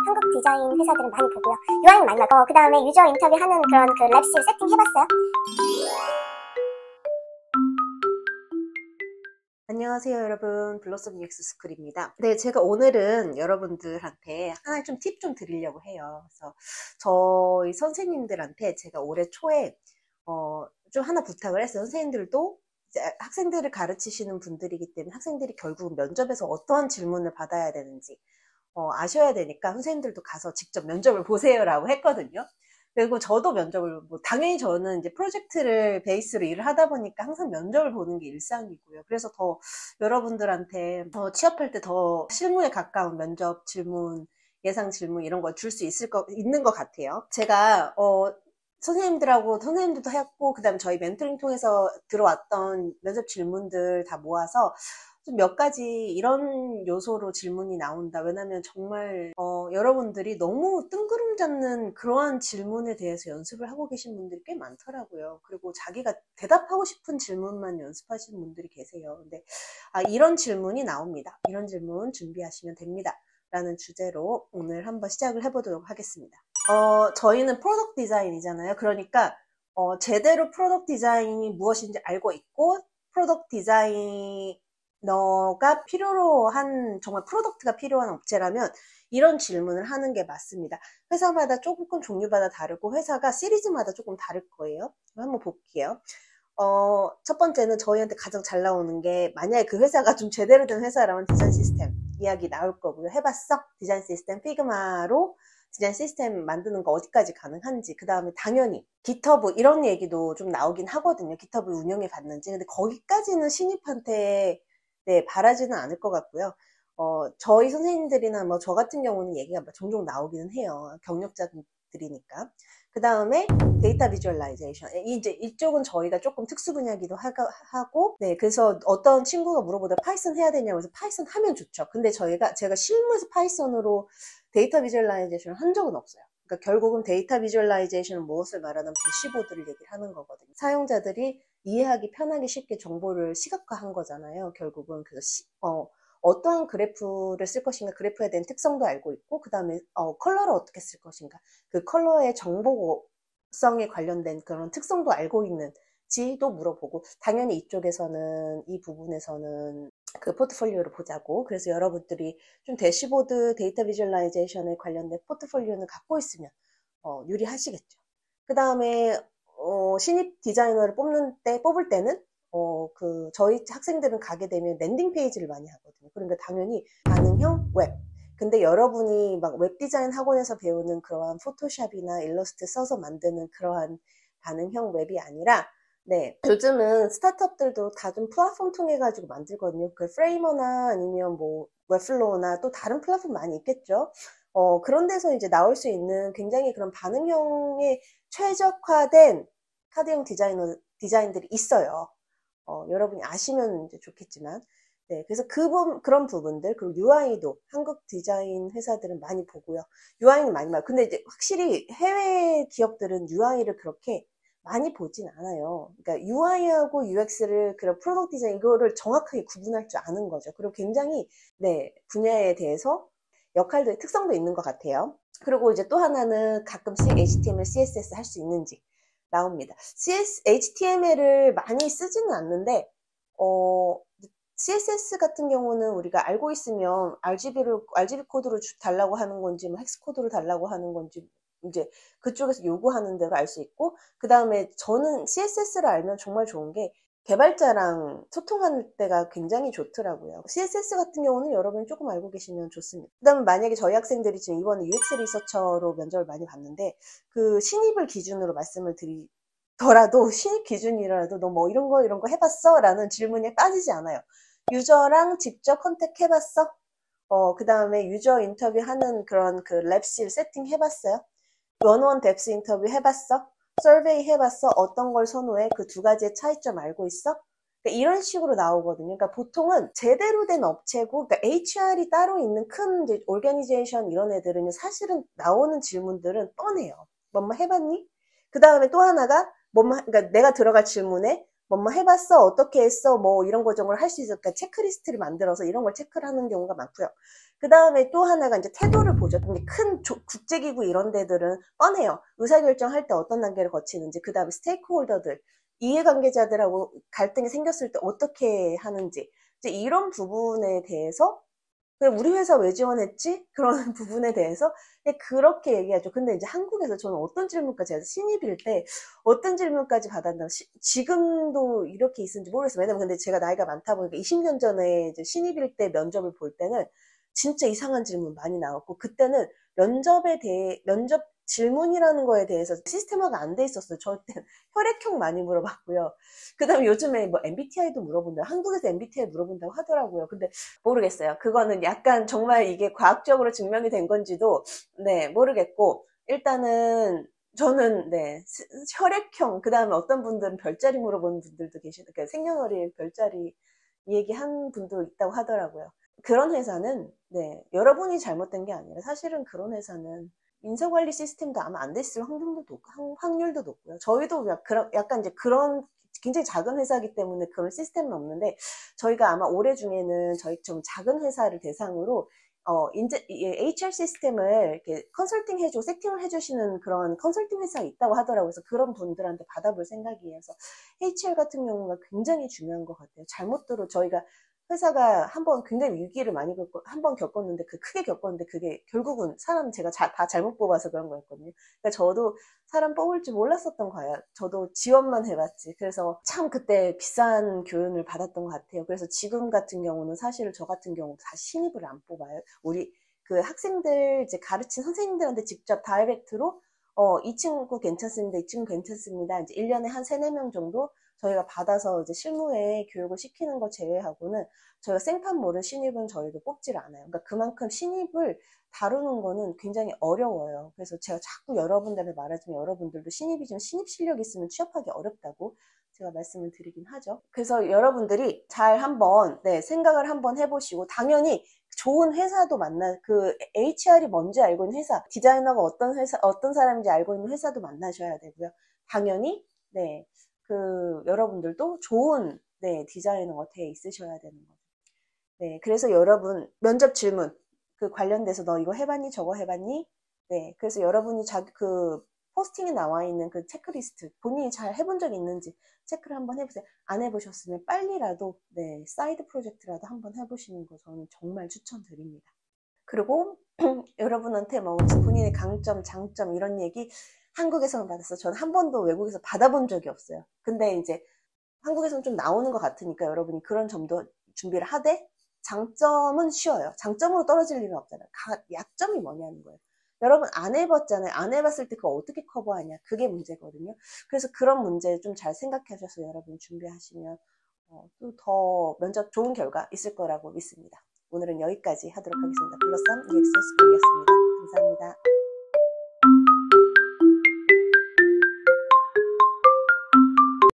한국 디자인 회사들은 많이 보고요. UI는 많이 나고, 그 다음에 유저 인터뷰 하는 그런 그 랩실 세팅 해봤어요? 안녕하세요 여러분, 블로썸 UX 스쿨입니다. 네, 제가 오늘은 여러분들한테 하나 좀 팁 좀 드리려고 해요. 그래서 저희 선생님들한테 제가 올해 초에 좀 하나 부탁을 했어요. 선생님들도 이제 학생들을 가르치시는 분들이기 때문에 학생들이 결국 면접에서 어떠한 질문을 받아야 되는지 아셔야 되니까 선생님들도 가서 직접 면접을 보세요라고 했거든요. 그리고 저도 면접을, 당연히 저는 이제 프로젝트를 베이스로 일을 하다 보니까 항상 면접을 보는 게 일상이고요. 그래서 더 여러분들한테 취업할 때 더 실무에 가까운 면접 질문, 예상 질문 이런 걸 줄 수 있는 것 같아요. 제가, 선생님들도 했고, 그 다음에 저희 멘토링 통해서 들어왔던 면접 질문들 다 모아서 좀 몇 가지 이런 요소로 질문이 나온다. 왜냐면 정말 여러분들이 너무 뜬구름 잡는 그러한 질문에 대해서 연습을 하고 계신 분들이 꽤 많더라고요. 그리고 자기가 대답하고 싶은 질문만 연습하시는 분들이 계세요. 근데 이런 질문이 나옵니다. 이런 질문 준비하시면 됩니다. 라는 주제로 오늘 한번 시작을 해보도록 하겠습니다. 저희는 프로덕트 디자인이잖아요. 그러니까 제대로 프로덕트 디자인이 무엇인지 알고 있고 프로덕트 디자이너가 필요로 한, 정말 프로덕트가 필요한 업체라면 이런 질문을 하는 게 맞습니다. 회사마다 조금 종류마다 다르고 회사가 시리즈마다 조금 다를 거예요. 한번 볼게요. 첫 번째는 저희한테 가장 잘 나오는 게, 만약에 그 회사가 좀 제대로 된 회사라면 디자인 시스템 이야기 나올 거고요. 해봤어? 디자인 시스템 피그마로 디자인 시스템 만드는 거 어디까지 가능한지, 그 다음에 당연히 GitHub 이런 얘기도 좀 나오긴 하거든요. GitHub 운영해 봤는지. 근데 거기까지는 신입한테 바라지는 않을 것 같고요. 저희 선생님들이나 뭐 저 같은 경우는 얘기가 종종 나오기는 해요. 경력자들이니까. 그 다음에 데이터 비주얼라이제이션. 이제 이쪽은 저희가 조금 특수 분야기도 하고, 네, 그래서 어떤 친구가 물어보다 파이썬 해야 되냐고 해서 파이썬 하면 좋죠. 근데 제가 실무에서 파이썬으로 데이터 비주얼라이제이션을 한 적은 없어요. 그러니까 결국은 데이터 비주얼라이제이션은 무엇을 말하냐면 대시보드를 얘기를 하는 거거든요. 사용자들이 이해하기 편하게 쉽게 정보를 시각화한 거잖아요. 결국은 그래서 어떠한 그래프를 쓸 것인가, 그래프에 대한 특성도 알고 있고, 그 다음에 컬러를 어떻게 쓸 것인가, 그 컬러의 정보성에 관련된 그런 특성도 알고 있는지도 물어보고, 당연히 이쪽에서는, 이 부분에서는 그 포트폴리오를 보자고. 그래서 여러분들이 좀 대시보드 데이터 비주얼라이제이션에 관련된 포트폴리오는 갖고 있으면 유리하시겠죠. 그 다음에 신입 디자이너를 뽑을 때는 저희 학생들은 가게 되면 랜딩 페이지를 많이 하거든요. 그러니까 당연히 반응형 웹. 근데 여러분이 막 웹 디자인 학원에서 배우는 그러한 포토샵이나 일러스트 써서 만드는 그러한 반응형 웹이 아니라, 네, 요즘은 스타트업들도 다 좀 플랫폼 통해 가지고 만들거든요. 그 프레이머나 아니면 뭐 웹플로우나 또 다른 플랫폼 많이 있겠죠. 그런 데서 이제 나올 수 있는 굉장히 그런 반응형에 최적화된 카드형 디자인들이 있어요. 여러분이 아시면 이제 좋겠지만, 네, 그래서 그런 부분들, 그리고 UI도 한국 디자인 회사들은 많이 보고요. UI는 많이 봐요. 근데 이제 확실히 해외 기업들은 UI를 그렇게 많이 보진 않아요. 그러니까 UI하고 UX를, 그런 프로덕트 디자인 이거를 정확하게 구분할 줄 아는 거죠. 그리고 굉장히, 네, 분야에 대해서 역할도, 특성도 있는 것 같아요. 그리고 이제 또 하나는 가끔씩 HTML, CSS 할 수 있는지 나옵니다. HTML을 많이 쓰지는 않는데, CSS 같은 경우는 우리가 알고 있으면 RGB 코드로 달라고 하는 건지, 뭐 헥스 코드로 달라고 하는 건지, 이제 그쪽에서 요구하는 대로 알 수 있고, 그 다음에 저는 CSS를 알면 정말 좋은 게 개발자랑 소통할 때가 굉장히 좋더라고요. CSS 같은 경우는 여러분이 조금 알고 계시면 좋습니다. 그 다음에 만약에 저희 학생들이 지금 이번에 UX 리서처로 면접을 많이 봤는데, 그 신입을 기준으로 말씀을 드리더라도, 신입 기준이라도 너 뭐 이런 거 해봤어? 라는 질문에 빠지지 않아요. 유저랑 직접 컨택 해봤어? 그 다음에 유저 인터뷰 하는 그런 그 랩실 세팅 해봤어요? 원원 뎁스 인터뷰 해봤어? 서베이 해봤어? 어떤 걸 선호해? 그 두 가지의 차이점 알고 있어? 그러니까 이런 식으로 나오거든요. 그러니까 보통은 제대로 된 업체고, 그러니까 HR이 따로 있는 큰 이제 오르가니제이션 이런 애들은 사실은 나오는 질문들은 뻔해요. 뭐뭐 해봤니? 그 다음에 또 하나가 그러니까 내가 들어갈 질문에 뭐뭐 해봤어? 어떻게 했어? 뭐 이런 거 정도를 할 수 있을까? 체크리스트를 만들어서 이런 걸 체크를 하는 경우가 많고요. 그 다음에 또 하나가 이제 태도를 보죠. 근데 큰 국제기구 이런 데들은 뻔해요. 의사결정할 때 어떤 단계를 거치는지, 그 다음에 스테이크홀더들, 이해관계자들하고 갈등이 생겼을 때 어떻게 하는지, 이제 이런 부분에 대해서 우리 회사 왜 지원했지? 그런 부분에 대해서 그렇게 얘기하죠. 근데 이제 한국에서 저는 어떤 질문까지 해서 신입일 때 어떤 질문까지 받았나 지금도 이렇게 있는지 모르겠어요. 왜냐면 근데 제가 나이가 많다 보니까 20년 전에 이제 신입일 때 면접을 볼 때는 진짜 이상한 질문 많이 나왔고, 그때는 면접 질문이라는 거에 대해서 시스템화가 안 돼 있었어요. 저한테는 혈액형 많이 물어봤고요. 그 다음에 요즘에 뭐 MBTI도 물어본다고, 한국에서 MBTI 물어본다고 하더라고요. 근데 모르겠어요. 그거는 약간 정말 이게 과학적으로 증명이 된 건지도, 네, 모르겠고, 일단은, 저는, 네, 혈액형, 그 다음에 어떤 분들은 별자리 물어보는 분들도 계시니까, 그러니까 생년월일 별자리 얘기한 분도 있다고 하더라고요. 그런 회사는, 네, 여러분이 잘못된 게 아니라 사실은 그런 회사는 인사관리 시스템도 아마 안 됐을 확률도 높고요. 저희도 약간 이제 그런 굉장히 작은 회사이기 때문에 그런 시스템은 없는데, 저희가 아마 올해 중에는 저희 좀 작은 회사를 대상으로 HR 시스템을 이렇게 컨설팅 해주고 세팅을 해주시는 그런 컨설팅 회사가 있다고 하더라고요. 그래서 그런 분들한테 받아볼 생각이에요. 그래서 HR 같은 경우가 굉장히 중요한 것 같아요. 잘못 들어 저희가 회사가 한번 굉장히 위기를 많이 한번 겪었는데, 크게 겪었는데, 그게 결국은 사람 제가 다 잘못 뽑아서 그런 거였거든요. 그러니까 저도 사람 뽑을 줄 몰랐었던 거예요. 저도 지원만 해봤지. 그래서 참 그때 비싼 교훈을 받았던 것 같아요. 그래서 지금 같은 경우는 사실 저 같은 경우 다 신입을 안 뽑아요. 우리 그 학생들 이제 가르친 선생님들한테 직접 다이렉트로 이 친구 괜찮습니다. 이 친구 괜찮습니다. 이제 1년에 한 3, 4명 정도 저희가 받아서 이제 실무에 교육을 시키는 거 제외하고는 저희가 생판 모른 신입은 저희도 뽑질 않아요. 그러니까 그만큼 신입을 다루는 거는 굉장히 어려워요. 그래서 제가 자꾸 여러분들한테 말하지만 여러분들도 신입이지만 신입 실력 있으면 취업하기 어렵다고 제가 말씀을 드리긴 하죠. 그래서 여러분들이 잘 한번 생각을 한번 해보시고, 당연히 좋은 회사도 HR이 뭔지 알고 있는 회사, 디자이너가 어떤 사람인지 알고 있는 회사도 만나셔야 되고요. 당연히 여러분들도 좋은 디자이너가 돼 있으셔야 되는 거죠. 네, 그래서 여러분 면접 질문 관련돼서 너 이거 해봤니? 저거 해봤니? 네, 그래서 여러분이 포스팅에 나와 있는 그 체크리스트 본인이 잘 해본 적이 있는지 체크를 한번 해보세요. 안 해보셨으면 빨리라도 사이드 프로젝트라도 한번 해보시는 거 저는 정말 추천드립니다. 그리고 여러분한테 본인의 강점, 장점 이런 얘기 한국에서는 받았어요. 저는 한 번도 외국에서 받아본 적이 없어요. 근데 이제 한국에서는 좀 나오는 것 같으니까 여러분이 그런 점도 준비를 하되, 장점은 쉬워요. 장점으로 떨어질 일은 없잖아요. 약점이 뭐냐는 거예요. 여러분 안 해봤잖아요. 안 해봤을 때 그거 어떻게 커버하냐. 그게 문제거든요. 그래서 그런 문제 좀 잘 생각하셔서 여러분 준비하시면 또 더 면접 좋은 결과 있을 거라고 믿습니다. 오늘은 여기까지 하도록 하겠습니다. 블러썸 EXSP였습니다. 감사합니다.